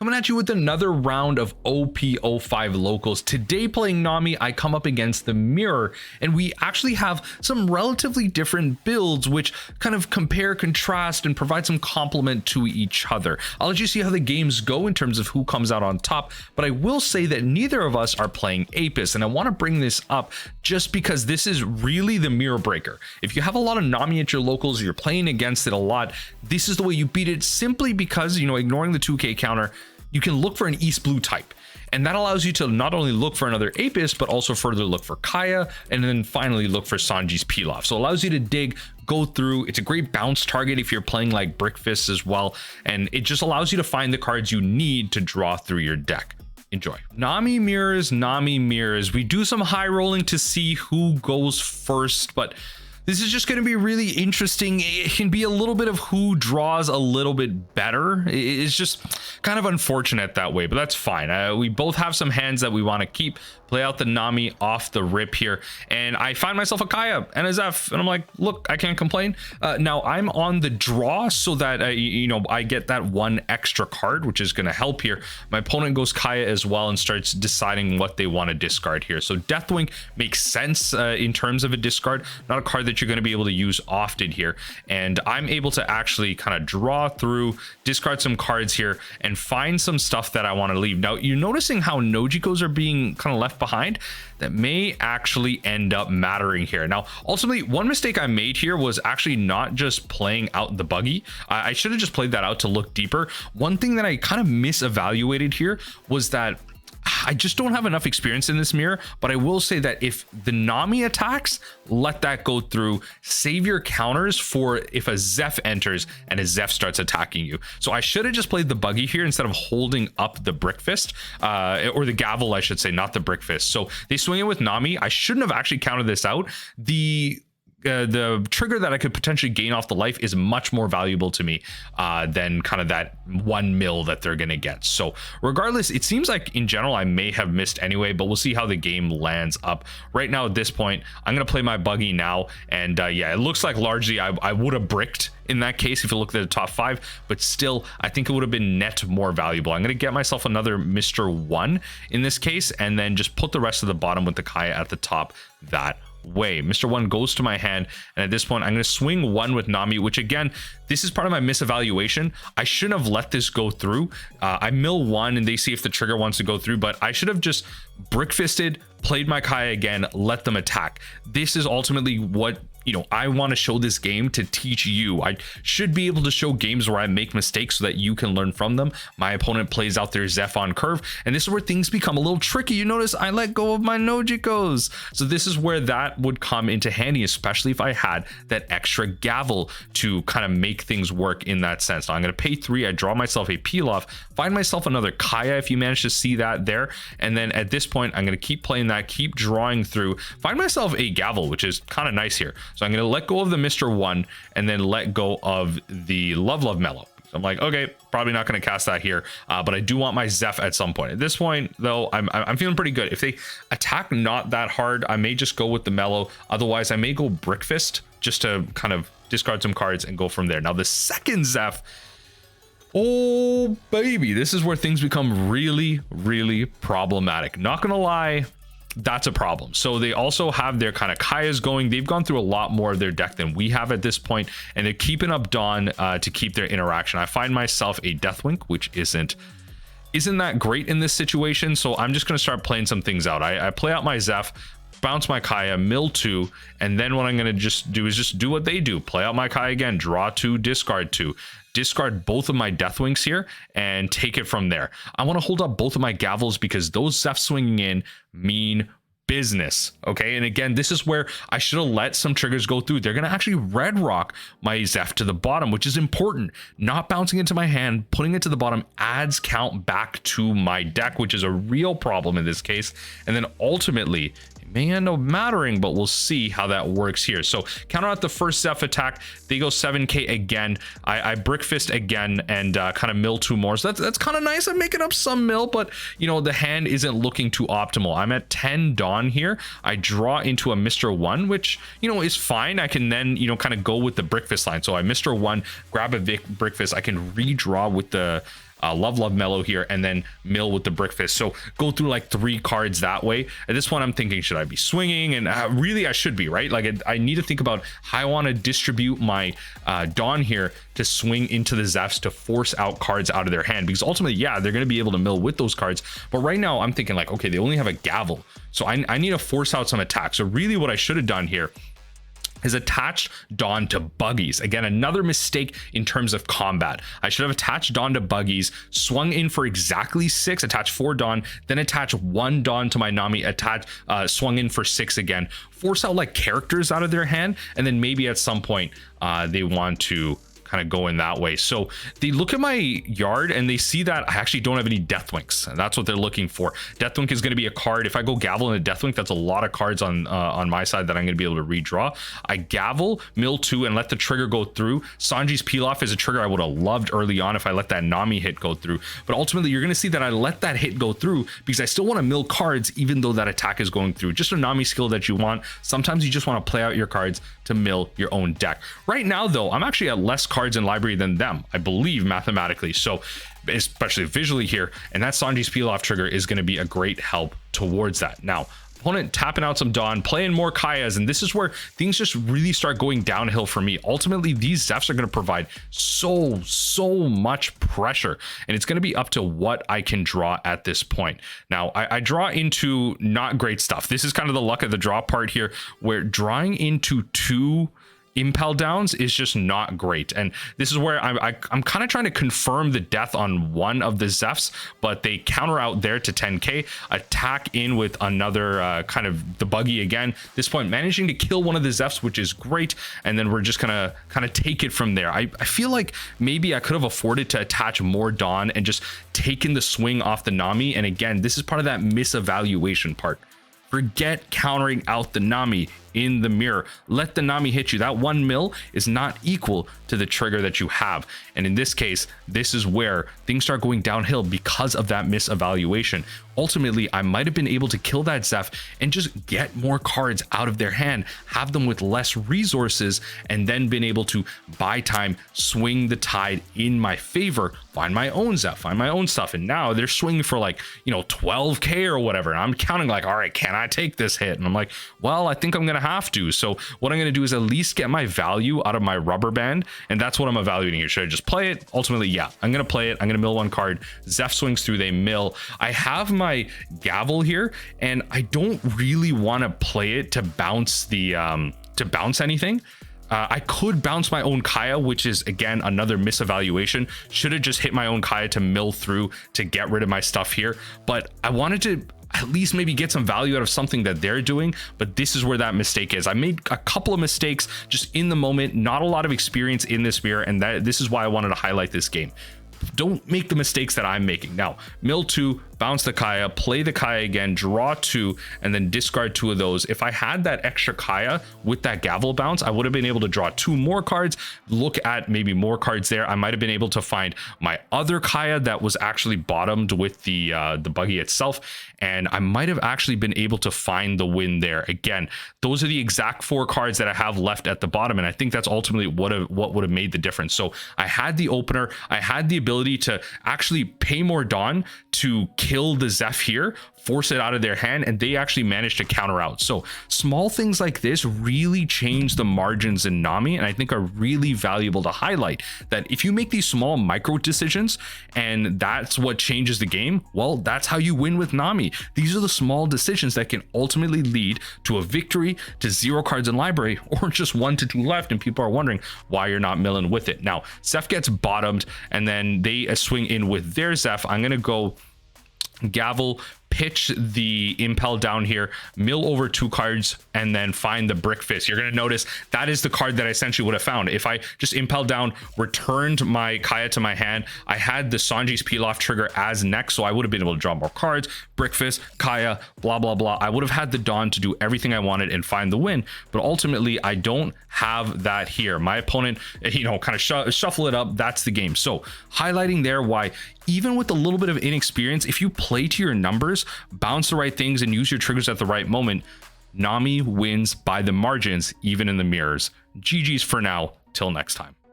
Coming at you with another round of OP05 locals. Today playing Nami, I come up against the Mirror, and we actually have some relatively different builds which kind of compare, contrast, and provide some complement to each other. I'll let you see how the games go in terms of who comes out on top, but I will say that neither of us are playing Apis, and I want to bring this up just because this is really the mirror breaker. If you have a lot of Nami at your locals, you're playing against it a lot, this is the way you beat it, simply because, ignoring the 2k counter, you can look for an East Blue type, and that allows you to not only look for another Apis, but also further look for Kaya, and then finally look for Sanji's Pilaf. So it allows you to dig, go through. It's a great bounce target if you're playing like Brickfist as well, and it just allows you to find the cards you need to draw through your deck. Enjoy. Nami mirrors, Nami mirrors. We do some high rolling to see who goes first, but this is just going to be really interesting. It can be a little bit of who draws a little bit better. It's just kind of unfortunate that way, but that's fine. We both have some hands that we want to keep. Play out the Nami off the rip here, and I find myself a Kaya and a Zeff, and I'm like, look, I can't complain. Now I'm on the draw, so that I get that one extra card, which is going to help here. My opponent goes Kaya as well and starts deciding what they want to discard here. So Deathwing makes sense in terms of a discard, not a card that you're going to be able to use often here, and I'm able to actually kind of draw through, discard some cards here, and find some stuff that I want to leave. Now you're noticing how Nojikos are being kind of left behind. That may actually end up mattering here. Now ultimately, one mistake I made here was actually not just playing out the Buggy. I should have just played that out to look deeper. One thing that I kind of misevaluated here was that I just don't have enough experience in this mirror, but I will say that if the Nami attacks, let that go through. Save your counters for if a Zeff enters and a Zeff starts attacking you. So I should have just played the Buggy here instead of holding up the Brickfist, or the Gavel, I should say, not the Brickfist. So they swing it with Nami. I shouldn't have actually counted this out. The trigger that I could potentially gain off the life is much more valuable to me than kind of that 1 mil that they're gonna get. So regardless, it seems like in general I may have missed anyway, but we'll see how the game lands up. Right now at this point, I'm gonna play my Buggy now, and yeah, it looks like largely I would have bricked in that case if you look at the top 5, but still I think it would have been net more valuable. I'm gonna get myself another Mr. 1 in this case, and then just put the rest of the bottom with the Kaya at the top that way. Mr. 1 goes to my hand, and at this point I'm going to swing 1 with Nami, which again, this is part of my misevaluation. I shouldn't have let this go through. I mill 1 and they see if the trigger wants to go through, but I should have just brickfisted, played my Kaya again, let them attack. This is ultimately what I want to show this game to teach you. I should be able to show games where I make mistakes so that you can learn from them. My opponent plays out their Zeff on curve, and this is where things become a little tricky. You notice I let go of my Nojikos. So this is where that would come into handy, especially if I had that extra Gavel to kind of make things work in that sense. Now I'm going to pay 3. I draw myself a Pilaf, find myself another Kaya if you manage to see that there. And then at this point, I'm going to keep playing that, keep drawing through, find myself a Gavel, which is kind of nice here. So I'm going to let go of the Mr. 1 and then let go of the Love Mellow. So I'm like, okay, probably not going to cast that here, but I do want my Zeff at some point. At this point, though, I'm feeling pretty good. If they attack not that hard, I may just go with the Mellow. Otherwise, I may go Brickfist just to kind of discard some cards and go from there. Now, the second Zeff, oh, baby, this is where things become really, really problematic. Not going to lie. That's a problem. So they also have their kind of Kayas going. They've gone through a lot more of their deck than we have at this point, and they're keeping up Dawn to keep their interaction. I find myself a Deathwing, which isn't that great in this situation. So I'm just going to start playing some things out. I play out my Zeff, bounce my Kaya, mill 2, and then what I'm going to just do is just do what they do. Play out my Kaya again, draw 2, discard 2. Discard both of my Deathwings here and take it from there. I want to hold up both of my Gavels because those Zeff swinging in mean business. Okay, and again, this is where I should have let some triggers go through. They're going to actually red rock my Zeff to the bottom, which is important. Not bouncing into my hand, putting it to the bottom adds count back to my deck, which is a real problem in this case. And then ultimately, may end up mattering, but we'll see how that works here. So counter out the first Zeff attack, they go 7k again. I Brickfist again and kind of mill 2 more. So that's kind of nice. I'm making up some mill, but the hand isn't looking too optimal. I'm at 10 Dawn here. I draw into a Mr. 1, which is fine. I can then kind of go with the Brickfist line. So I Mr. 1, grab a Brickfist. I can redraw with the Love Mellow here, and then mill with the Brick Fist. So go through like 3 cards that way. At this point, I'm thinking, should I be swinging? And really, I should be, right? Like I need to think about how I want to distribute my Dawn here to swing into the Zeffs to force out cards out of their hand, because ultimately, yeah, they're going to be able to mill with those cards. But right now, I'm thinking like, okay, they only have a Gavel, so I need to force out some attacks. So really, what I should have done here is attached Dawn to Buggies. Again, another mistake in terms of combat. I should have attached Dawn to Buggies, swung in for exactly 6, attached 4 Dawn, then attach 1 Dawn to my Nami, swung in for 6 again, force out like characters out of their hand, and then maybe at some point they want to kind of go in that way. So they look at my yard and they see that I actually don't have any Deathwinks, and that's what they're looking for. Deathwink is going to be a card. If I go Gavel and a Deathwink, that's a lot of cards on my side that I'm going to be able to redraw. I Gavel, mill 2, and let the trigger go through. Sanji's Pilaf is a trigger I would have loved early on if I let that Nami hit go through, but ultimately you're going to see that I let that hit go through because I still want to mill cards even though that attack is going through. Just a Nami skill that you want. Sometimes you just want to play out your cards to mill your own deck. Right now though, I'm actually at less cards in library than them, I believe, mathematically, so especially visually here, and that Sanji's Pilaf trigger is going to be a great help towards that. Now opponent tapping out some Dawn, playing more Kayas, and this is where things just really start going downhill for me. Ultimately, these Zeffs are going to provide so much pressure, and it's going to be up to what I can draw at this point. Now, I draw into not great stuff. This is kind of the luck of the draw part here, where drawing into 2 Impel downs is just not great, and this is where I'm kind of trying to confirm the death on one of the Zeffs, but they counter out there to 10k, attack in with another kind of the Buggy again. This point managing to kill one of the Zeffs, which is great, and then we're just gonna kind of take it from there. I feel like maybe I could have afforded to attach more Dawn and just taken the swing off the Nami, and again, this is part of that misevaluation part. Forget countering out the Nami in the mirror. Let the Nami hit you. That 1 mil is not equal to the trigger that you have. And in this case, this is where things start going downhill because of that misevaluation. Ultimately, I might have been able to kill that Zeff and just get more cards out of their hand, have them with less resources, and then been able to buy time, swing the tide in my favor, find my own Zeff, find my own stuff. And now they're swinging for like, 12k or whatever. And I'm counting like, all right, can I take this hit? And I'm like, well, I think I'm going to have to. So what I'm going to do is at least get my value out of my rubber band. And that's what I'm evaluating here. Should I just play it? Ultimately, yeah, I'm going to play it. I'm going to mill 1 card. Zeff swings through, they mill. I have my Gavel here, and I don't really want to play it to bounce the anything. I could bounce my own Kaya, which is again another misevaluation. Should have just hit my own Kaya to mill through to get rid of my stuff here, but I wanted to at least maybe get some value out of something that they're doing. But this is where that mistake is. I made a couple of mistakes just in the moment, not a lot of experience in this mirror, and this is why I wanted to highlight this game. Don't make the mistakes that I'm making. Now, mill 2, bounce the Kaya, play the Kaya again, draw 2, and then discard 2 of those. If I had that extra Kaya with that Gavel bounce, I would have been able to draw 2 more cards, look at maybe more cards there. I might have been able to find my other Kaya that was actually bottomed with the Buggy itself, and I might have actually been able to find the win there. Again, those are the exact 4 cards that I have left at the bottom, and I think that's ultimately what would have made the difference. So I had the opener, I had the ability to actually pay more Dawn to kill the Zeff here, force it out of their hand, and they actually managed to counter out. So small things like this really change the margins in Nami, and I think are really valuable to highlight, that if you make these small micro decisions and that's what changes the game, well, that's how you win with Nami. These are the small decisions that can ultimately lead to a victory, to 0 cards in library, or just 1 to 2 left, and people are wondering why you're not milling with it. Now, Zeff gets bottomed, and then they swing in with their Zeff. I'm gonna go Gavel, pitch the Impel down here, mill over 2 cards, and then find the Brick Fist. You're going to notice that is the card that I essentially would have found. If I just Impel down, returned my Kaya to my hand, I had the Sanji's Pilaf trigger as next, so I would have been able to draw more cards, Brick Fist, Kaya, blah, blah, blah. I would have had the Dawn to do everything I wanted and find the win, but ultimately I don't have that here. My opponent, kind of shuffle it up. That's the game. So highlighting there why, even with a little bit of inexperience, if you play to your numbers, bounce the right things, and use your triggers at the right moment, Nami wins by the margins, even in the mirrors. GG's for now. Till next time.